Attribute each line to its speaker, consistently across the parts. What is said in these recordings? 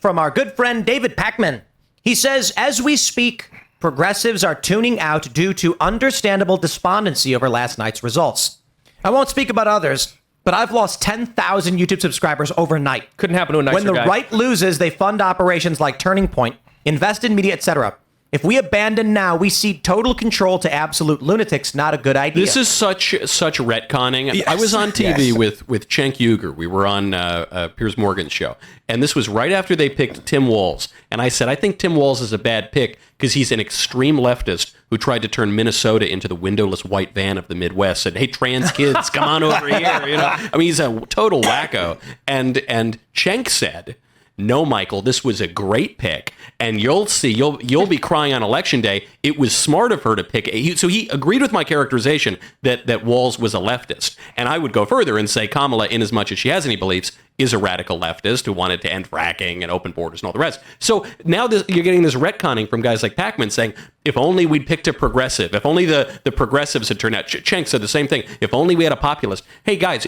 Speaker 1: from our good friend David Pacman. He says, as we speak, progressives are tuning out due to understandable despondency over last night's results. I won't speak about others, but I've lost 10,000 YouTube subscribers overnight.
Speaker 2: Couldn't happen to a nicer
Speaker 1: guy. When the
Speaker 2: guy.
Speaker 1: right loses, they fund operations like Turning Point, invest in media, etc. If we abandon now, we cede total control to absolute lunatics. Not a good idea.
Speaker 3: This is such retconning.
Speaker 1: Yes.
Speaker 3: I was on TV
Speaker 1: Yes.
Speaker 3: with Cenk Uygur. We were on Piers Morgan's show. And this was right after they picked Tim Walz. And I said, I think Tim Walz is a bad pick because he's an extreme leftist who tried to turn Minnesota into the windowless white van of the Midwest. Said, hey, trans kids, come on over here. You know, I mean, he's a total wacko. And Cenk said, no, Michael, this was a great pick, and you'll see, you'll be crying on election day. It was smart of her to pick. So he agreed with my characterization that Walz was a leftist, and I would go further and say Kamala, in as much as she has any beliefs, is a radical leftist who wanted to end fracking and open borders and all the rest. So now you're getting this retconning from guys like Pacman saying, if only we'd picked a progressive, if only the progressives had turned out. Cenk said the same thing. If only we had a populist. Hey guys,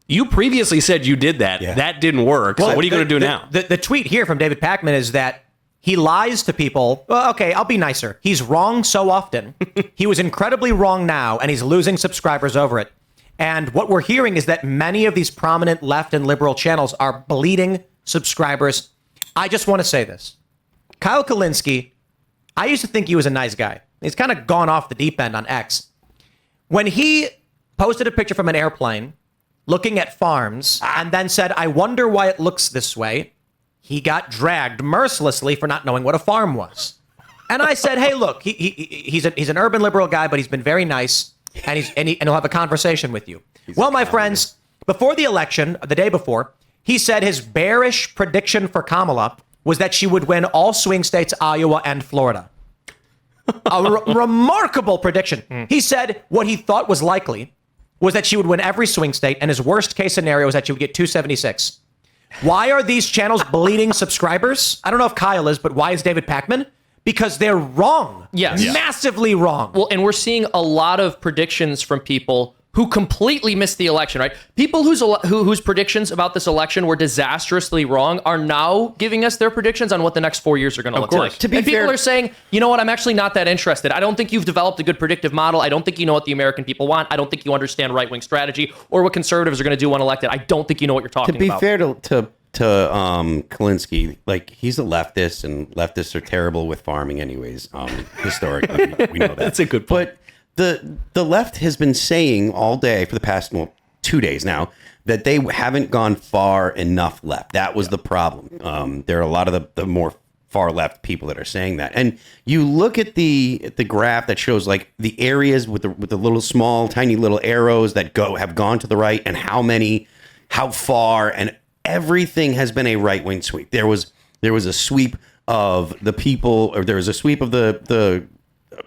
Speaker 3: You previously said you did that. Yeah. That didn't work. Well, so what are you going to do now?
Speaker 1: The tweet here from David Pacman is that he lies to people. Well, okay, I'll be nicer. He's wrong so often. He was incredibly wrong now, and he's losing subscribers over it. And what we're hearing is that many of these prominent left and liberal channels are bleeding subscribers. I just want to say this. Kyle Kulinski, I used to think he was a nice guy. He's kind of gone off the deep end on X. When he posted a picture from an airplane looking at farms, and then said, I wonder why it looks this way, he got dragged mercilessly for not knowing what a farm was. And I said, hey, look, he's an urban liberal guy, but he's been very nice, and he'll have a conversation with you. Well, my friends, before the election, the day before, he said his bearish prediction for Kamala was that she would win all swing states, Iowa and Florida. A remarkable prediction. He said what he thought was likely was that she would win every swing state, and his worst case scenario was that she would get 276. Why are these channels bleeding subscribers? I don't know if Kyle is, but why is David Pacman? Because they're wrong.
Speaker 2: Yes.
Speaker 1: Massively wrong.
Speaker 2: Well, and we're seeing a lot of predictions from people who completely missed the election, right? People whose predictions about this election were disastrously wrong are now giving us their predictions on what the next 4 years are going to look like.
Speaker 4: To be
Speaker 2: and
Speaker 4: fair,
Speaker 2: people are saying, you know what, I'm actually not that interested. I don't think you've developed a good predictive model. I don't think you know what the American people want. I don't think you understand right-wing strategy or what conservatives are going to do when elected. I don't think you know what you're talking about.
Speaker 4: To be fair to Kulinski, like, he's a leftist, and leftists are terrible with farming anyways. Historically, we know that.
Speaker 3: That's a good point.
Speaker 4: But the left has been saying all day for the past 2 days now that they haven't gone far enough left. That was the problem. There are a lot of the more far left people that are saying that. And you look at the graph that shows like the areas with the little small tiny little arrows that have gone to the right, and how far, and everything has been a right-wing sweep. There was a sweep of the people, or there was a sweep of the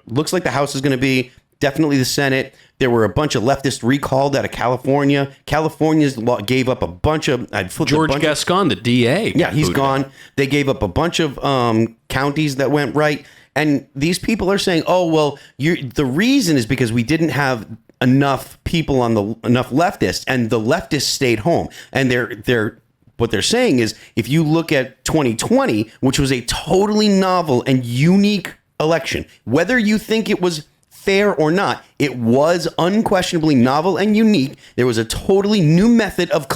Speaker 4: looks like the House is going to be definitely the Senate. There were a bunch of leftists recalled out of California. California's gave up a bunch of...
Speaker 3: George Gascon, the DA.
Speaker 4: Yeah, he's gone. They gave up a bunch of counties that went right. And these people are saying, oh, well, the reason is because we didn't have enough people on enough leftists, and the leftists stayed home. And what they're saying is, if you look at 2020, which was a totally novel and unique election, whether you think it was fair or not, it was unquestionably novel and unique. There was a totally new method of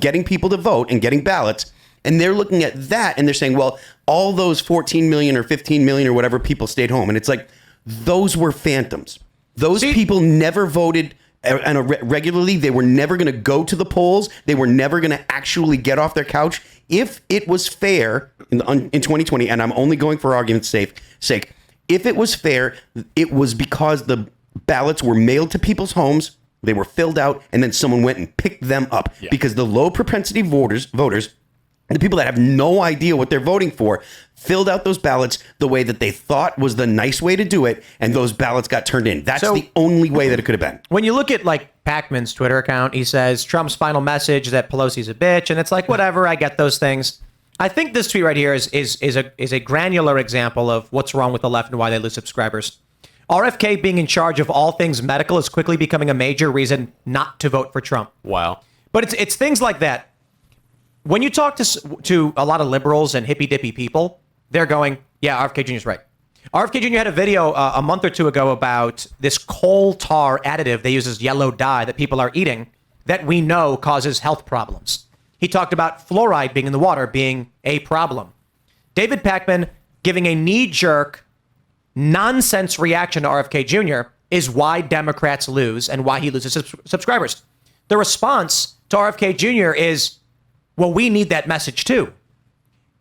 Speaker 4: getting people to vote and getting ballots. And they're looking at that and they're saying, well, all those 14 million or 15 million or whatever people stayed home. And it's like, those were phantoms. Those people never voted regularly. They were never going to go to the polls. They were never going to actually get off their couch. If it was fair in 2020, and I'm only going for argument's sake, if it was fair, it was because the ballots were mailed to people's homes, they were filled out, and then someone went and picked them up. Yeah. Because the low propensity voters, the people that have no idea what they're voting for, filled out those ballots the way that they thought was the nice way to do it, and those ballots got turned in. That's the only way that it could have been.
Speaker 1: When you look at like Pacman's Twitter account, he says Trump's final message that Pelosi's a bitch, and it's like, whatever, I get those things. I think this tweet right here is a granular example of what's wrong with the left and why they lose subscribers. RFK being in charge of all things medical is quickly becoming a major reason not to vote for Trump.
Speaker 3: Wow.
Speaker 1: But it's things like that. when you talk to a lot of liberals and hippy dippy people, they're going, yeah, RFK Jr. is right. RFK Jr. had a video a month or two ago about this coal tar additive they use as yellow dye that people are eating that we know causes health problems. He talked about fluoride being in the water being a problem. David Pakman giving a knee-jerk nonsense reaction to RFK Jr. is why Democrats lose and why he loses subscribers. The response to RFK Jr. is, well, we need that message too.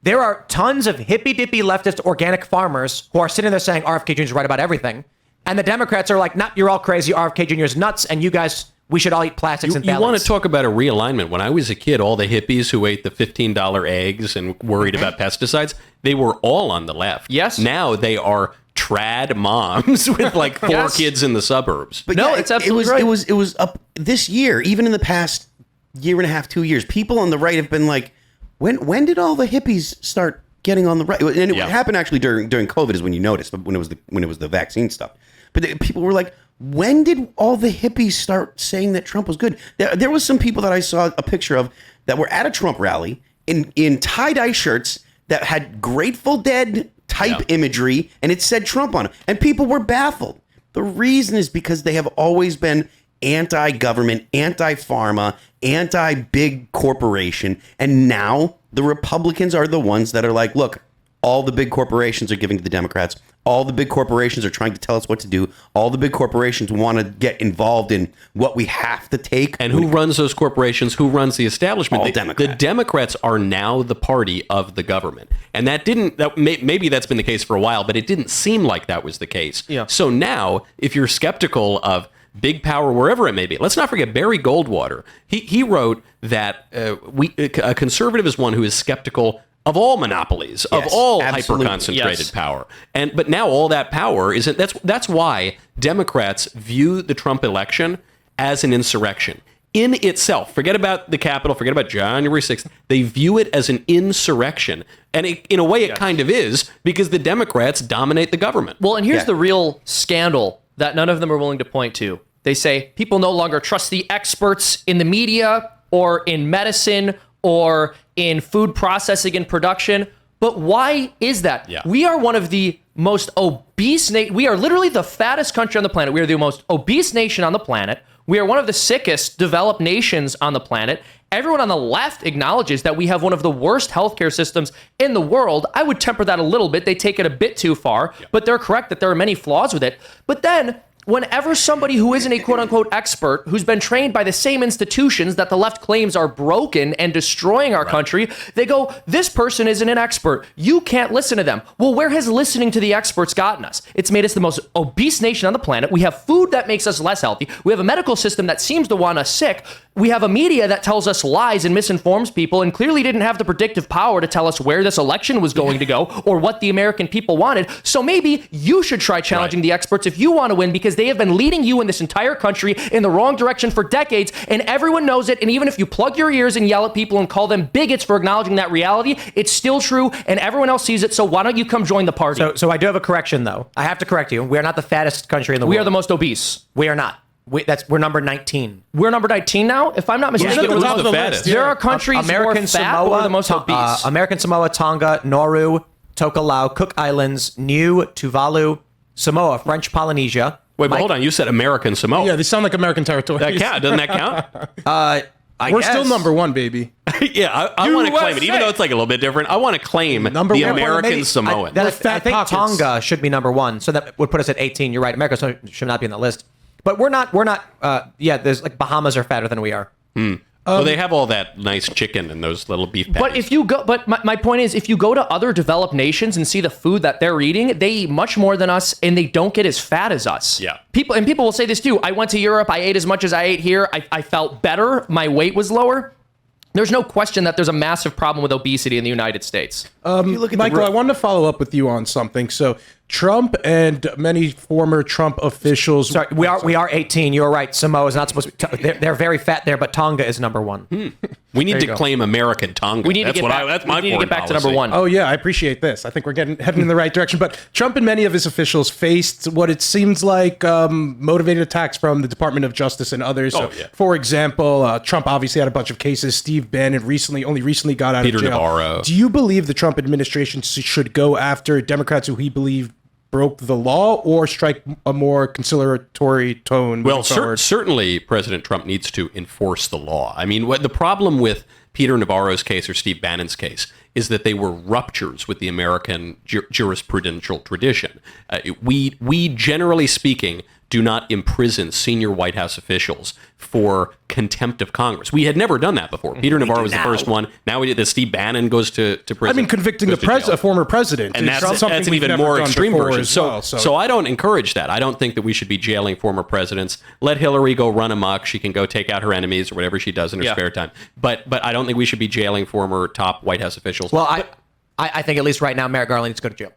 Speaker 1: There are tons of hippy-dippy leftist organic farmers who are sitting there saying RFK Jr. is right about everything. And the Democrats are like, nah, you're all crazy. RFK Jr. is nuts. And you guys, we should all eat plastics and ballots.
Speaker 3: You want to talk about a realignment. When I was a kid, all the hippies who ate the $15 eggs and worried about pesticides, they were all on the left.
Speaker 2: Yes.
Speaker 3: Now they are trad moms with like 4 kids in the suburbs.
Speaker 4: But
Speaker 2: no,
Speaker 4: yeah,
Speaker 2: it's absolutely right.
Speaker 4: It was up this year, even in the past year and a half, 2 years. People on the right have been like, when did all the hippies start getting on the right? And it happened actually during COVID is when you noticed, when it was the vaccine stuff. But people were like, when did all the hippies start saying that Trump was good? There was some people that I saw a picture of that were at a Trump rally in tie-dye shirts that had Grateful Dead type imagery, and it said Trump on it. And people were baffled. The reason is because they have always been anti-government, anti-pharma, anti-big corporation. And now the Republicans are the ones that are like, look, all the big corporations are giving to the Democrats. All the big corporations are trying to tell us what to do. All the big corporations want to get involved in what we have to take.
Speaker 3: And who runs those corporations? Who runs the establishment?
Speaker 4: All Democrats.
Speaker 3: The Democrats are now the party of the government. And maybe that's been the case for a while, but it didn't seem like that was the case.
Speaker 2: Yeah.
Speaker 3: So now, if you're skeptical of big power, wherever it may be, let's not forget Barry Goldwater. He wrote that a conservative is one who is skeptical of all monopolies, of all hyper-concentrated power. But now all that power isn't. That's why Democrats view the Trump election as an insurrection in itself. Forget about the Capitol. Forget about January 6th. They view it as an insurrection. And in a way, it kind of is, because the Democrats dominate the government.
Speaker 2: Well, and here's the real scandal that none of them are willing to point to. They say people no longer trust the experts in the media or in medicine or in food processing and production. But why is that?
Speaker 3: Yeah.
Speaker 2: We are one of the most obese we are literally the fattest country on the planet. We are the most obese nation on the planet. We are one of the sickest developed nations on the planet. Everyone on the left acknowledges that we have one of the worst healthcare systems in the world. I would temper that a little bit. They take it a bit too far, but they're correct that there are many flaws with it. But then whenever somebody who isn't a quote-unquote expert, who's been trained by the same institutions that the left claims are broken and destroying our country, they go, this person isn't an expert. You can't listen to them. Well, where has listening to the experts gotten us? It's made us the most obese nation on the planet. We have food that makes us less healthy. We have a medical system that seems to want us sick. We have a media that tells us lies and misinforms people and clearly didn't have the predictive power to tell us where this election was going to go or what the American people wanted. So maybe you should try challenging the experts if you want to win, because they have been leading you in this entire country in the wrong direction for decades, and everyone knows it. And even if you plug your ears and yell at people and call them bigots for acknowledging that reality, it's still true, and everyone else sees it. So why don't you come join the party?
Speaker 1: So I do have a correction, though. I have to correct you. We are not the fattest country in the world.
Speaker 2: We are the most obese.
Speaker 1: We are not. We're number 19.
Speaker 2: We're number 19 now? If I'm not mistaken,
Speaker 3: we're the fattest.
Speaker 2: There are countries more fat, but we're the most obese.
Speaker 1: American Samoa, Tonga, Nauru, Tokelau, Cook Islands, Niue, Tuvalu, Samoa, French Polynesia.
Speaker 3: Wait, but hold on. You said American Samoa.
Speaker 5: Yeah, they sound like American territories.
Speaker 3: That count? Doesn't that count?
Speaker 5: We're still number one, baby.
Speaker 3: Yeah, I want to claim it, even though it's like a little bit different. I want to claim the American Samoan.
Speaker 1: I think Tonga should be number 1, so that would put us at 18. You're right. America should not be on the list. But we're not. There's like Bahamas are fatter than we are.
Speaker 3: Well, they have all that nice chicken and those little beef patties.
Speaker 2: But my point is, if you go to other developed nations and see the food that they're eating, they eat much more than us, and they don't get as fat as us.
Speaker 3: Yeah.
Speaker 2: People will say this too. I went to Europe. I ate as much as I ate here. I felt better. My weight was lower. There's no question that there's a massive problem with obesity in the United States.
Speaker 5: Michael, I wanted to follow up with you on something. So Trump and many former Trump officials.
Speaker 1: Sorry, we are 18. You're right. Samoa is not supposed to be. They're very fat there, but Tonga is number one.
Speaker 3: We need to claim American Tonga.
Speaker 2: We need to
Speaker 3: That's
Speaker 2: get
Speaker 3: what
Speaker 2: back.
Speaker 3: that's my
Speaker 2: we need to
Speaker 3: foreign
Speaker 2: get back to
Speaker 3: policy.
Speaker 2: number one.
Speaker 5: Oh yeah, I appreciate this. I think we're heading in the right direction. But Trump and many of his officials faced what it seems like motivated attacks from the Department of Justice and others. So, for example, Trump obviously had a bunch of cases. Steve Bannon only recently got out
Speaker 3: Peter
Speaker 5: of jail.
Speaker 3: Navarro.
Speaker 5: Do you believe the Trump administration should go after Democrats who he believed broke the law, or strike a more conciliatory tone?
Speaker 3: Well, certainly President Trump needs to enforce the law. I mean, the problem with Peter Navarro's case or Steve Bannon's case is that they were ruptures with the American jurisprudential tradition. We generally speaking, do not imprison senior White House officials for contempt of Congress. We had never done that before. Peter Navarro was the first one. Now we did this. Steve Bannon goes to prison.
Speaker 5: I mean, convicting a former president.
Speaker 3: And that's an even more extreme version. So I don't encourage that. I don't think that we should be jailing former presidents. Let Hillary go run amok. She can go take out her enemies or whatever she does in her spare time. But I don't think we should be jailing former top White House officials.
Speaker 1: Well, I think at least right now, Merrick Garland needs to go to jail.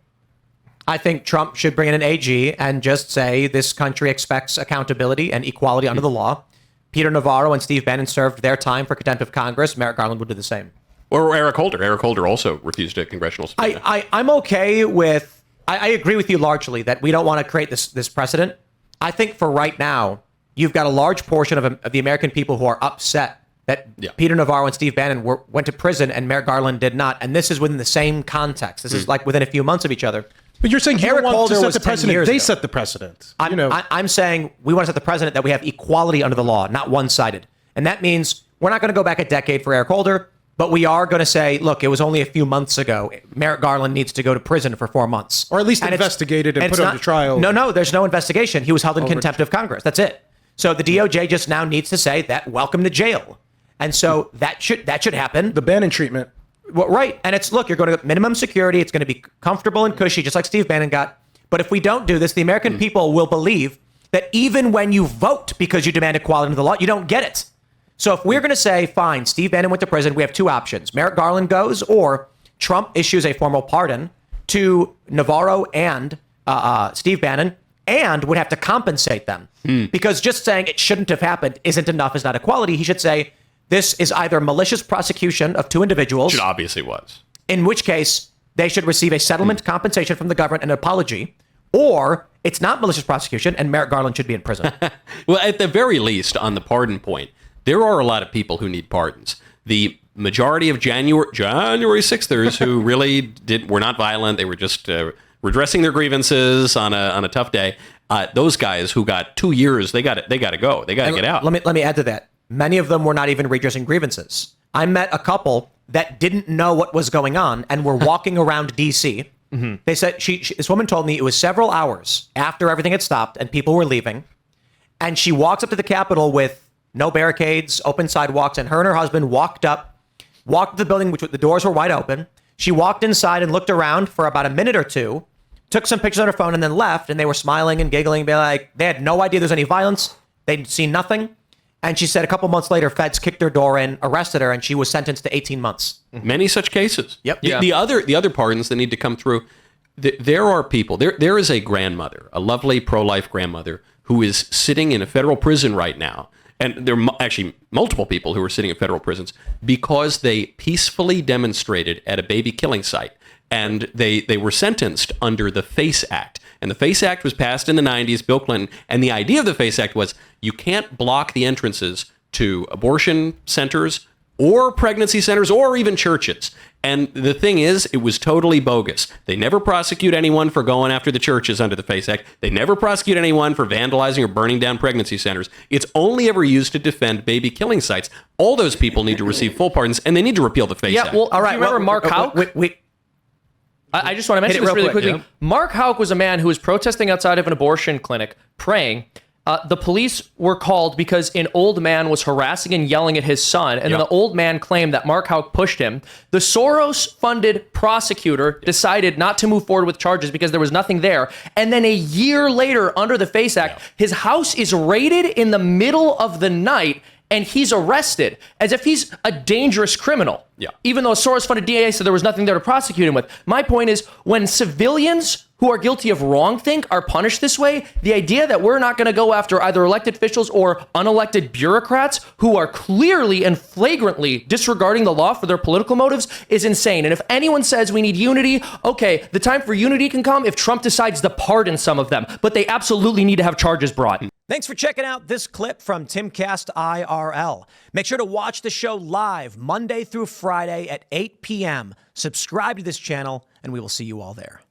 Speaker 1: I think Trump should bring in an AG and just say this country expects accountability and equality under the law. Peter Navarro and Steve Bannon served their time for contempt of Congress. Merrick Garland would do the same.
Speaker 3: Or Eric Holder. Eric Holder also refused a congressional subpoena.
Speaker 1: I'm okay with... I agree with you largely that we don't want to create this precedent. I think for right now, you've got a large portion of the American people who are upset that Peter Navarro and Steve Bannon went to prison and Merrick Garland did not. And this is within the same context. This is like within a few months of each other.
Speaker 5: But you're saying you
Speaker 1: Eric
Speaker 5: don't want
Speaker 1: Holder
Speaker 5: to set
Speaker 1: was
Speaker 5: the
Speaker 1: 10
Speaker 5: precedent.
Speaker 1: years
Speaker 5: They
Speaker 1: ago.
Speaker 5: set the precedent.
Speaker 1: I'm saying we want to set the precedent that we have equality under the law, not one-sided. And that means we're not going to go back a decade for Eric Holder, but we are going to say, look, it was only a few months ago. Merrick Garland needs to go to prison for 4 months.
Speaker 5: Or at least investigated and put under trial.
Speaker 1: No, there's no investigation. He was held in contempt of Congress. That's it. So the DOJ just now needs to say that welcome to jail. And so that should happen.
Speaker 5: The Bannon treatment.
Speaker 1: Well, right. And it's, look, you're going to get minimum security. It's going to be comfortable and cushy, just like Steve Bannon got. But if we don't do this, the American people will believe that even when you vote because you demand equality under the law, you don't get it. So if we're going to say, fine, Steve Bannon went to prison, we have two options. Merrick Garland goes, or Trump issues a formal pardon to Navarro and Steve Bannon, and would have to compensate them. Because just saying it shouldn't have happened isn't enough, is not equality. He should say, this is either malicious prosecution of two individuals.
Speaker 3: It obviously was.
Speaker 1: In which case, they should receive a settlement compensation from the government and an apology, or it's not malicious prosecution and Merrick Garland should be in prison.
Speaker 3: Well, at the very least, on the pardon point, there are a lot of people who need pardons. The majority of January 6thers who really were not violent. They were just redressing their grievances on a tough day. Those guys who got 2 years, they got to go. They got to get out.
Speaker 1: Let me add to that. Many of them were not even redressing grievances. I met a couple that didn't know what was going on and were walking around D.C. Mm-hmm. They said this woman told me it was several hours after everything had stopped and people were leaving, and she walks up to the Capitol with no barricades, open sidewalks, and her husband walked to the building, which the doors were wide open. She walked inside and looked around for about a minute or two, took some pictures on her phone, and then left. And they were smiling and giggling, be like, they had no idea there's any violence. They'd seen nothing. And she said a couple months later, feds kicked her door in, arrested her, and she was sentenced to 18 months.
Speaker 3: Many such cases.
Speaker 1: Yep.
Speaker 3: The other pardons that need to come through, there are people. There is a grandmother, a lovely pro-life grandmother, who is sitting in a federal prison right now. And there are actually multiple people who are sitting in federal prisons because they peacefully demonstrated at a baby killing site. And they were sentenced under the FACE Act. And the FACE Act was passed in the 90s, Bill Clinton. And the idea of the FACE Act was you can't block the entrances to abortion centers or pregnancy centers or even churches. And the thing is, it was totally bogus. They never prosecute anyone for going after the churches under the FACE Act. They never prosecute anyone for vandalizing or burning down pregnancy centers. It's only ever used to defend baby killing sites. All those people need to receive full pardons, and they need to repeal the FACE Act.
Speaker 2: Well, all right. Remember Mark Houck? I just want to mention this really quickly. Yeah. Mark Houck was a man who was protesting outside of an abortion clinic, praying. The police were called because an old man was harassing and yelling at his son, and then the old man claimed that Mark Houck pushed him. The Soros-funded prosecutor decided not to move forward with charges because there was nothing there. And then a year later, under the FACE Act, his house is raided in the middle of the night, and he's arrested as if he's a dangerous criminal.
Speaker 3: Yeah.
Speaker 2: Even though a Soros-funded DA said there was nothing there to prosecute him with. My point is, when civilians who are guilty of wrongthink are punished this way, the idea that we're not going to go after either elected officials or unelected bureaucrats who are clearly and flagrantly disregarding the law for their political motives is insane. And if anyone says we need unity, okay, the time for unity can come if Trump decides to pardon some of them, but they absolutely need to have charges brought.
Speaker 1: Thanks for checking out this clip from Timcast IRL. Make sure to watch the show live Monday through Friday at 8 p.m. Subscribe to this channel, and we will see you all there.